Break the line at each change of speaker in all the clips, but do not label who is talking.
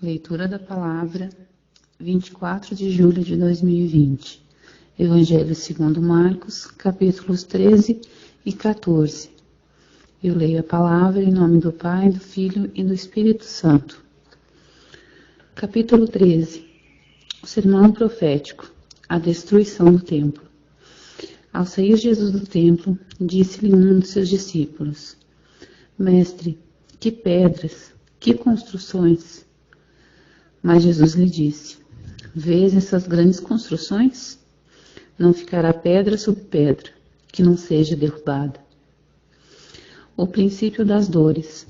Leitura da palavra, 24 de julho de 2020. Evangelho segundo Marcos, capítulos 13 e 14. Eu leio a palavra em nome do Pai, do Filho e do Espírito Santo. Capítulo 13. O sermão profético, a destruição do templo. Ao sair Jesus do templo, disse-lhe um dos seus discípulos: Mestre, que pedras, que construções! Mas Jesus lhe disse: Vês essas grandes construções? Não ficará pedra sobre pedra, que não seja derrubada. O princípio das dores.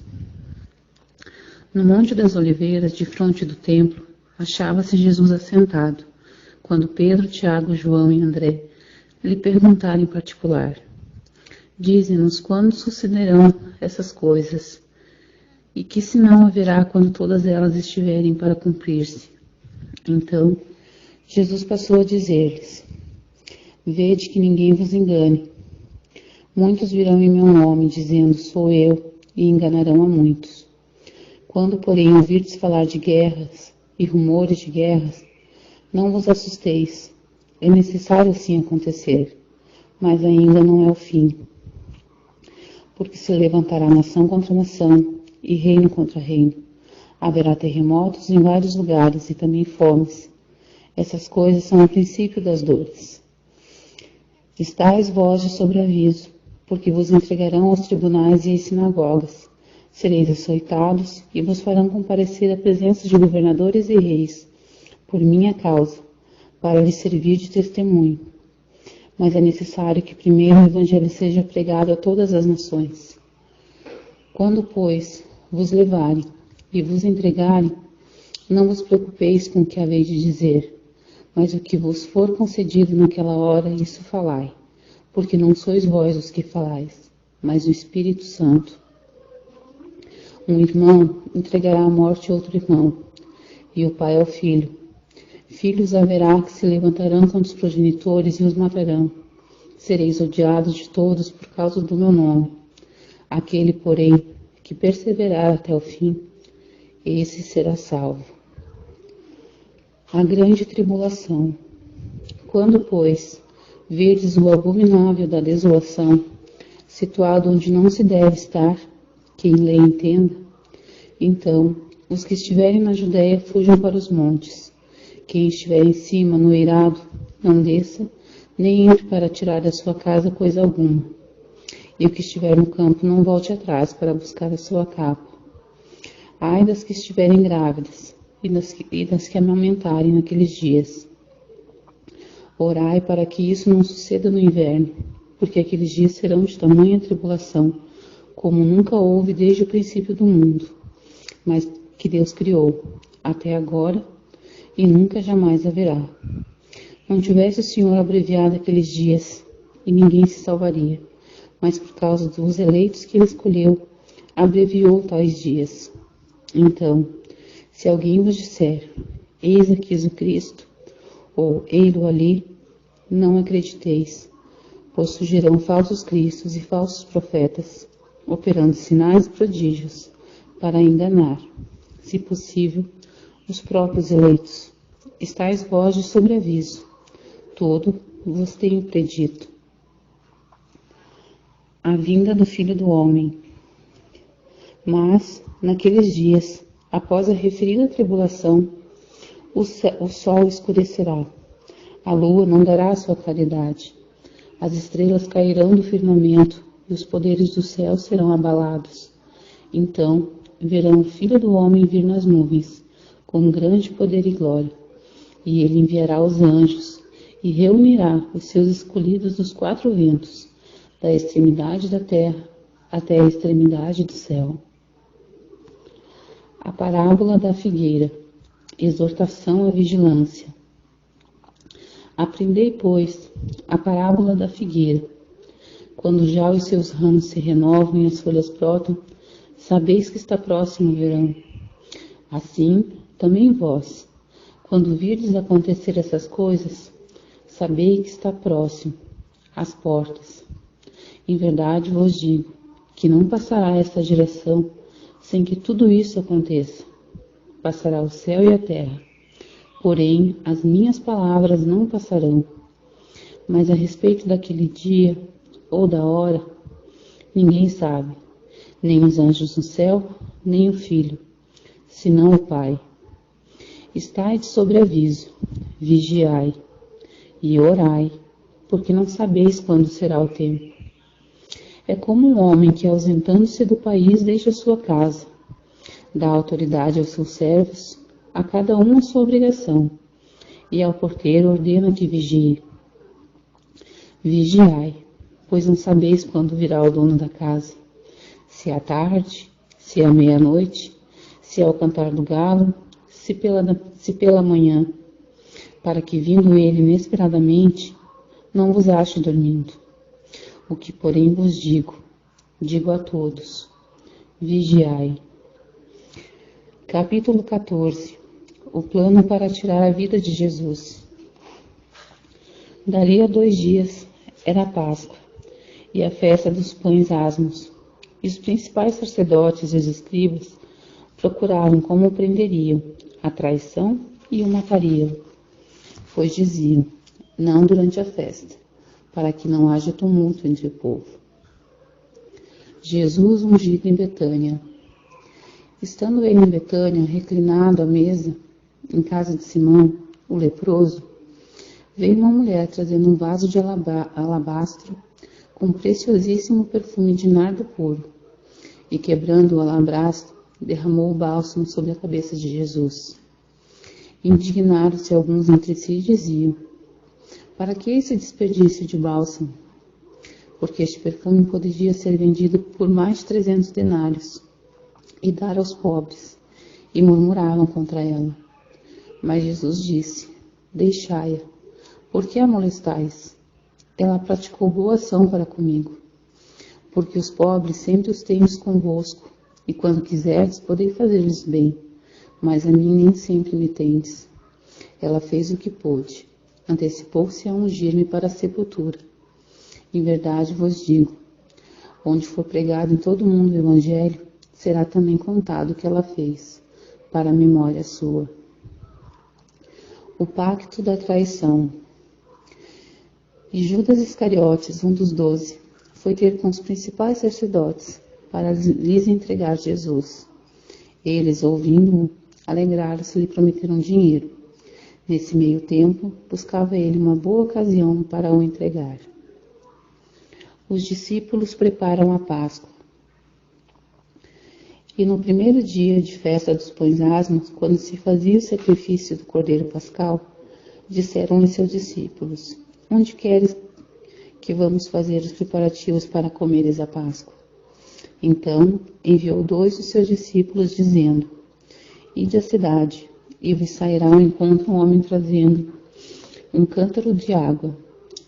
No Monte das Oliveiras, defronte do templo, achava-se Jesus assentado, quando Pedro, Tiago, João e André lhe perguntaram em particular: Dize-nos quando sucederão essas coisas, e que sinal haverá quando todas elas estiverem para cumprir-se? Então, Jesus passou a dizer-lhes: Vede que ninguém vos engane. Muitos virão em meu nome, dizendo, sou eu, e enganarão a muitos. Quando, porém, ouvirdes falar de guerras e rumores de guerras, não vos assusteis. É necessário assim acontecer, mas ainda não é o fim. Porque se levantará nação contra nação, e reino contra reino. Haverá terremotos em vários lugares e também fomes. Essas coisas são o princípio das dores. Estais vós de sobreaviso, porque vos entregarão aos tribunais e às sinagogas. Sereis açoitados e vos farão comparecer à presença de governadores e reis, por minha causa, para lhes servir de testemunho. Mas é necessário que primeiro o evangelho seja pregado a todas as nações. Quando, pois, vos levarem e vos entregarem, não vos preocupeis com o que haveis de dizer, mas o que vos for concedido naquela hora, isso falai, porque não sois vós os que falais, mas o Espírito Santo. Um irmão entregará à morte outro irmão, e o pai ao filho. Filhos haverá que se levantarão contra os progenitores e os matarão. Sereis odiados de todos por causa do meu nome. Aquele, porém, que perseverar até o fim, esse será salvo. A grande tribulação. Quando, pois, virdes o abominável da desolação, situado onde não se deve estar, quem lê entenda, então os que estiverem na Judéia fujam para os montes. Quem estiver em cima, no eirado, não desça, nem entre para tirar da sua casa coisa alguma. E o que estiver no campo, não volte atrás para buscar a sua capa. Ai das que estiverem grávidas, e das que amamentarem naqueles dias. Orai para que isso não suceda no inverno, porque aqueles dias serão de tamanha tribulação, como nunca houve desde o princípio do mundo, mas que Deus criou, até agora, e nunca jamais haverá. Não tivesse o Senhor abreviado aqueles dias, e ninguém se salvaria, mas por causa dos eleitos que ele escolheu, abreviou tais dias. Então, se alguém vos disser, eis aqui o Cristo, ou ei-lo ali, não acrediteis, pois surgirão falsos cristos e falsos profetas, operando sinais e prodígios, para enganar, se possível, os próprios eleitos. Estais vós de sobreaviso, tudo vos tenho predito. A vinda do Filho do Homem. Mas, naqueles dias, após a referida tribulação, o sol escurecerá, a lua não dará a sua claridade, as estrelas cairão do firmamento e os poderes do céu serão abalados. Então verão o Filho do Homem vir nas nuvens, com grande poder e glória, e ele enviará os anjos e reunirá os seus escolhidos dos quatro ventos, da extremidade da terra até a extremidade do céu. A parábola da figueira. Exortação à vigilância. Aprendei, pois, a parábola da figueira. Quando já os seus ramos se renovam e as folhas brotam, sabeis que está próximo o verão. Assim, também vós, quando virdes acontecer essas coisas, sabei que está próximo, às portas. Em verdade vos digo, que não passará esta geração sem que tudo isso aconteça. passará o céu e a terra, porém as minhas palavras não passarão. Mas a respeito daquele dia ou da hora, ninguém sabe, nem os anjos no céu, nem o Filho, senão o Pai. Estai de sobreaviso, vigiai e orai, porque não sabeis quando será o tempo. É como um homem que, ausentando-se do país, deixa sua casa, dá autoridade aos seus servos, a cada um a sua obrigação, e ao porteiro ordena que vigie. Vigiai, pois não sabeis quando virá o dono da casa, se é à tarde, se é à meia-noite, se é ao cantar do galo, se pela manhã, para que, vindo ele inesperadamente, não vos ache dormindo. O que, porém, vos digo a todos, vigiai. Capítulo 14. O plano para tirar a vida de Jesus. Dali a 2 dias era a Páscoa e a festa dos pães asmos. E os principais sacerdotes e os escribas procuraram como o prenderiam, a traição e o matariam. Pois diziam, não durante a festa, para que não haja tumulto entre o povo. Jesus ungido em Betânia. Estando ele em Betânia, reclinado à mesa, em casa de Simão, o leproso, veio uma mulher trazendo um vaso de alabastro com preciosíssimo perfume de nardo puro, e quebrando o alabastro, derramou o bálsamo sobre a cabeça de Jesus. Indignaram-se alguns entre si e diziam, para que esse desperdício de bálsamo? Porque este perfume poderia ser vendido por mais de 300 denários e dar aos pobres, e murmuravam contra ela. Mas Jesus disse, deixai-a, por que a molestais? Ela praticou boa ação para comigo, porque os pobres sempre os tendes convosco, e quando quiserdes podeis fazer-lhes bem, mas a mim nem sempre me tendes. Ela fez o que pôde, antecipou-se a ungir-me para a sepultura. Em verdade vos digo, onde for pregado em todo o mundo o Evangelho, será também contado o que ela fez, para a memória sua. O pacto da traição. E Judas Iscariotes, um dos 12, foi ter com os principais sacerdotes, para lhes entregar Jesus. Eles, ouvindo-o, alegraram-se e lhe prometeram dinheiro. Nesse meio tempo, buscava ele uma boa ocasião para o entregar. Os discípulos preparam a Páscoa. E no primeiro dia de festa dos pães asmos, quando se fazia o sacrifício do cordeiro pascal, disseram-lhe seus discípulos, onde queres que vamos fazer os preparativos para comeres a Páscoa? Então enviou 2 dos seus discípulos, dizendo, ide à cidade, e vos sairá ao encontro um homem trazendo um cântaro de água.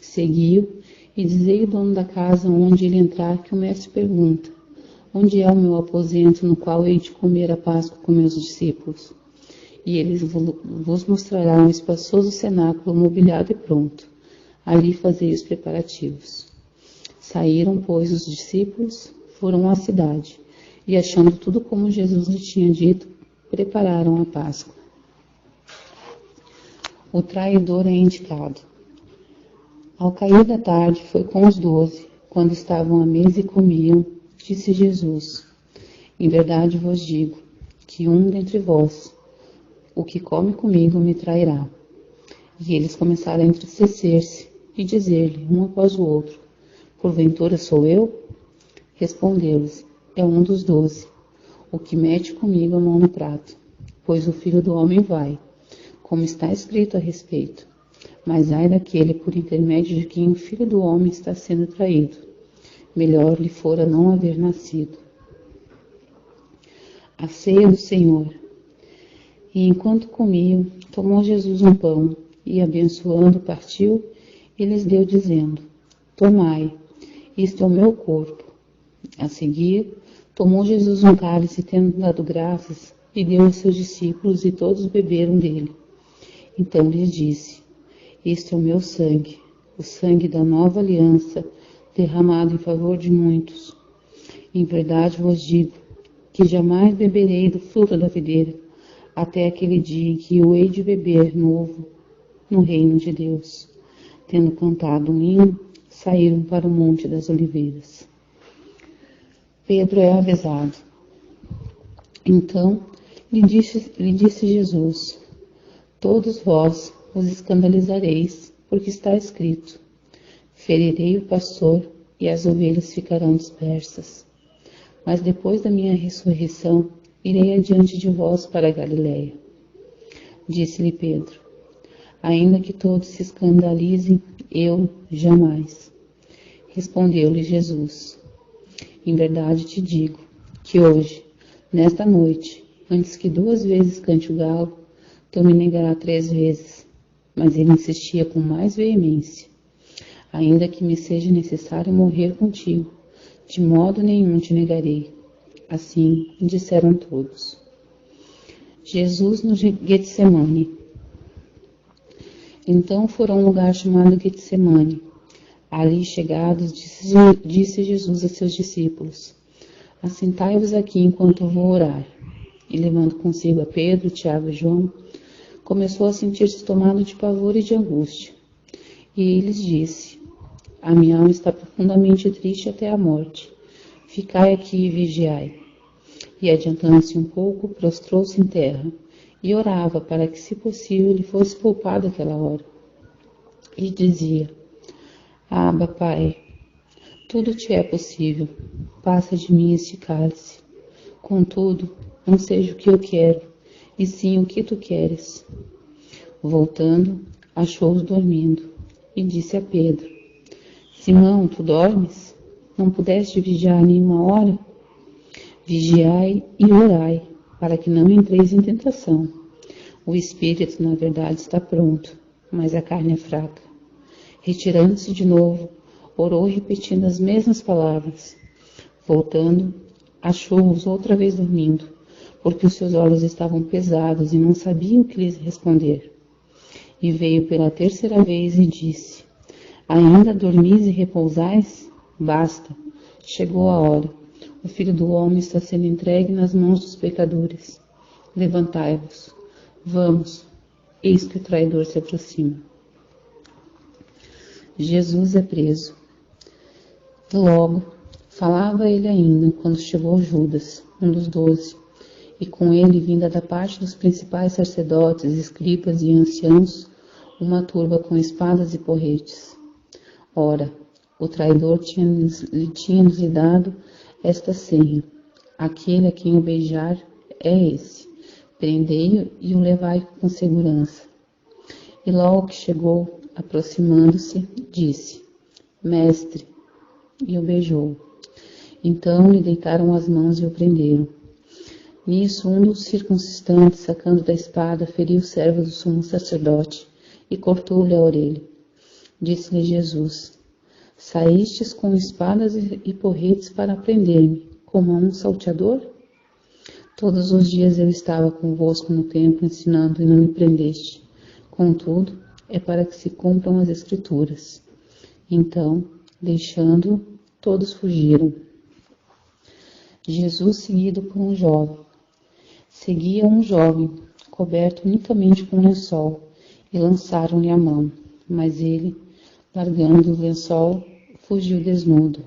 Segui-o e dizei ao dono da casa onde ele entrar que o mestre pergunta, onde é o meu aposento no qual hei de comer a Páscoa com meus discípulos? E eles vos mostrarão um espaçoso cenáculo mobiliado e pronto. Ali fazei os preparativos. Saíram, pois, os discípulos, foram à cidade, e achando tudo como Jesus lhe tinha dito, prepararam a Páscoa. O traidor é indicado. Ao cair da tarde, foi com os 12, quando estavam à mesa e comiam, disse Jesus, em verdade vos digo, que um dentre vós, o que come comigo, me trairá. E eles começaram a entristecer-se e dizer-lhe, um após o outro, porventura sou eu? Respondeu-lhes, é um dos 12, o que mete comigo a mão no prato, pois o Filho do Homem vai, como está escrito a respeito. Mas ai daquele por intermédio de quem o Filho do Homem está sendo traído. Melhor lhe fora não haver nascido. A ceia do Senhor. E enquanto comiam, tomou Jesus um pão, e abençoando, partiu, e lhes deu, dizendo, tomai, isto é o meu corpo. A seguir, tomou Jesus um cálice, tendo dado graças, e deu aos seus discípulos, e todos beberam dele. Então lhes disse, isto é o meu sangue, o sangue da nova aliança, derramado em favor de muitos. Em verdade vos digo, que jamais beberei do fruto da videira, até aquele dia em que eu hei de beber novo no reino de Deus. Tendo cantado um hino, saíram para o Monte das Oliveiras. Pedro é avisado. Então lhe disse Jesus: todos vós os escandalizareis, porque está escrito: ferirei o pastor e as ovelhas ficarão dispersas. Mas depois da minha ressurreição, irei adiante de vós para a Galiléia. Disse-lhe Pedro: ainda que todos se escandalizem, eu jamais. Respondeu-lhe Jesus: em verdade te digo que hoje, nesta noite, antes que 2 vezes cante o galo, tu me negarás 3 vezes. Mas ele insistia com mais veemência: ainda que me seja necessário morrer contigo, de modo nenhum te negarei. Assim disseram todos. Jesus no Getsemane. Então foram a um lugar chamado Getsemane. Ali chegados, disse Jesus a seus discípulos: assentai-vos aqui enquanto eu vou orar. E levando consigo a Pedro, Tiago e João, começou a sentir-se tomado de pavor e de angústia. E ele lhes disse: a minha alma está profundamente triste até a morte. Ficai aqui e vigiai. E adiantando-se um pouco, prostrou-se em terra e orava para que, se possível, lhe fosse poupada aquela hora. E dizia: Abba, Pai, tudo te é possível, passa de mim este cálice. Contudo, não seja o que eu quero, e sim o que tu queres. Voltando, achou-os dormindo, e disse a Pedro: Simão, tu dormes? Não pudeste vigiar nenhuma hora? Vigiai e orai, para que não entreis em tentação. O espírito, na verdade, está pronto, mas a carne é fraca. Retirando-se de novo, orou repetindo as mesmas palavras. Voltando, achou-os outra vez dormindo, porque os seus olhos estavam pesados e não sabiam o que lhes responder. E veio pela 3ª vez e disse: ainda dormis e repousais? Basta, chegou a hora. O Filho do Homem está sendo entregue nas mãos dos pecadores. Levantai-vos. Vamos, eis que o traidor se aproxima. Jesus é preso. Logo, falava ele ainda, quando chegou Judas, um dos 12, e com ele, vinda da parte dos principais sacerdotes, escribas e anciãos, uma turba com espadas e porretes. Ora, o traidor tinha-nos dado esta senha: aquele a quem o beijar é esse. Prendei-o e o levai com segurança. E logo que chegou, aproximando-se, disse: Mestre, e o beijou. Então lhe deitaram as mãos e o prenderam. Nisso, um dos circunstantes, sacando da espada, feriu o servo do sumo sacerdote e cortou-lhe a orelha. Disse-lhe Jesus: saístes com espadas e porretes para prender-me, como a um salteador? Todos os dias eu estava convosco no templo ensinando e não me prendeste. Contudo, é para que se cumpram as Escrituras. Então, deixando-o, todos fugiram. Jesus seguido por um jovem. Seguia um jovem, coberto unicamente com um lençol, e lançaram-lhe a mão, mas ele, largando o lençol, fugiu desnudo.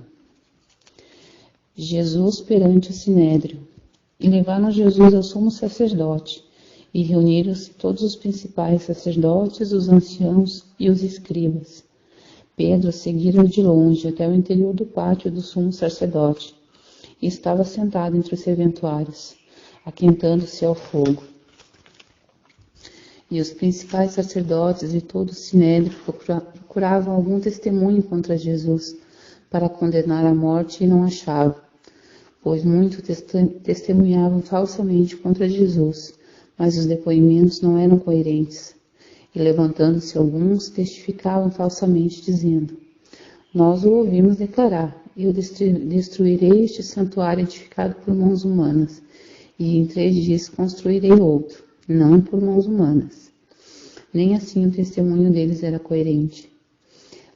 Jesus perante o Sinédrio. E levaram Jesus ao sumo sacerdote, e reuniram-se todos os principais sacerdotes, os anciãos e os escribas. Pedro seguira de longe até o interior do pátio do sumo sacerdote, e estava sentado entre os serventuários, aquentando-se ao fogo. E os principais sacerdotes e todo o sinédrio procuravam algum testemunho contra Jesus, para condenar à morte, e não achavam, pois muitos testemunhavam falsamente contra Jesus, mas os depoimentos não eram coerentes. E levantando-se alguns, testificavam falsamente, dizendo: nós o ouvimos declarar: eu destruirei este santuário edificado por mãos humanas, e em 3 dias construirei outro, não por mãos humanas. Nem assim o testemunho deles era coerente.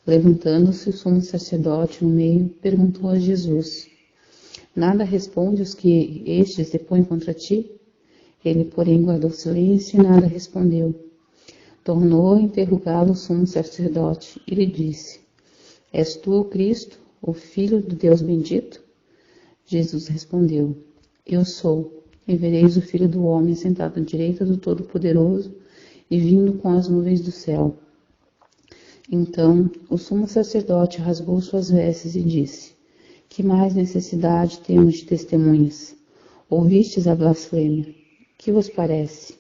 Levantando-se o sumo sacerdote no meio, perguntou a Jesus: nada responde os que estes depõem contra ti? Ele, porém, guardou silêncio e nada respondeu. Tornou a interrogá-lo o sumo sacerdote e lhe disse: És tu o Cristo, o Filho do Deus bendito? Jesus respondeu: Eu sou, e vereis o Filho do Homem sentado à direita do Todo-Poderoso e vindo com as nuvens do céu. Então o sumo sacerdote rasgou suas vestes e disse: Que mais necessidade temos de testemunhas? Ouvistes a blasfêmia? Que vos parece?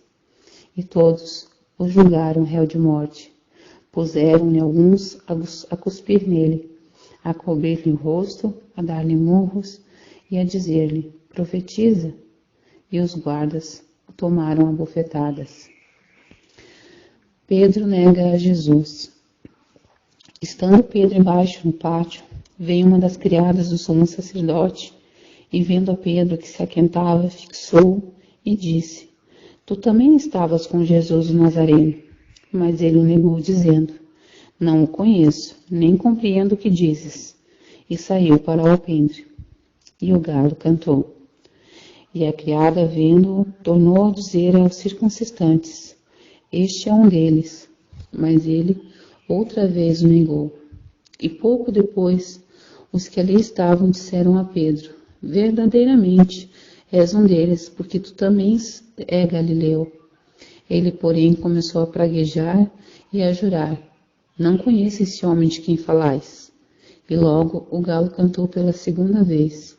E todos o julgaram réu de morte. Puseram-lhe alguns a cuspir nele, a cobrir-lhe o rosto, a dar-lhe murros e a dizer-lhe: Profetiza. E os guardas o tomaram a bofetadas. Pedro nega a Jesus. Estando Pedro embaixo no pátio, veio uma das criadas do sumo sacerdote, e vendo a Pedro que se aquentava, fixou e disse: Tu também estavas com Jesus o Nazareno. Mas ele o negou, dizendo: Não o conheço, nem compreendo o que dizes. E saiu para o alpendre. E o galo cantou. E a criada, vendo-o, tornou a dizer aos circunstantes: Este é um deles. Mas ele outra vez o negou. E pouco depois, os que ali estavam disseram a Pedro: Verdadeiramente, és um deles, porque tu também és Galileu. Ele, porém, começou a praguejar e a jurar: Não conheço esse homem de quem falais. E logo o galo cantou pela segunda vez.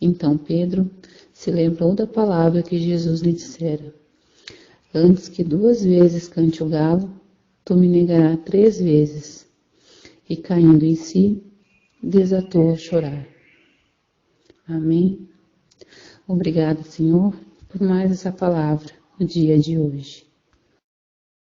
Então Pedro se lembrou da palavra que Jesus lhe dissera: Antes que 2 vezes cante o galo, tu me negarás 3 vezes. E caindo em si, desatou a chorar. Amém. Obrigada, Senhor, por mais essa palavra no dia de hoje.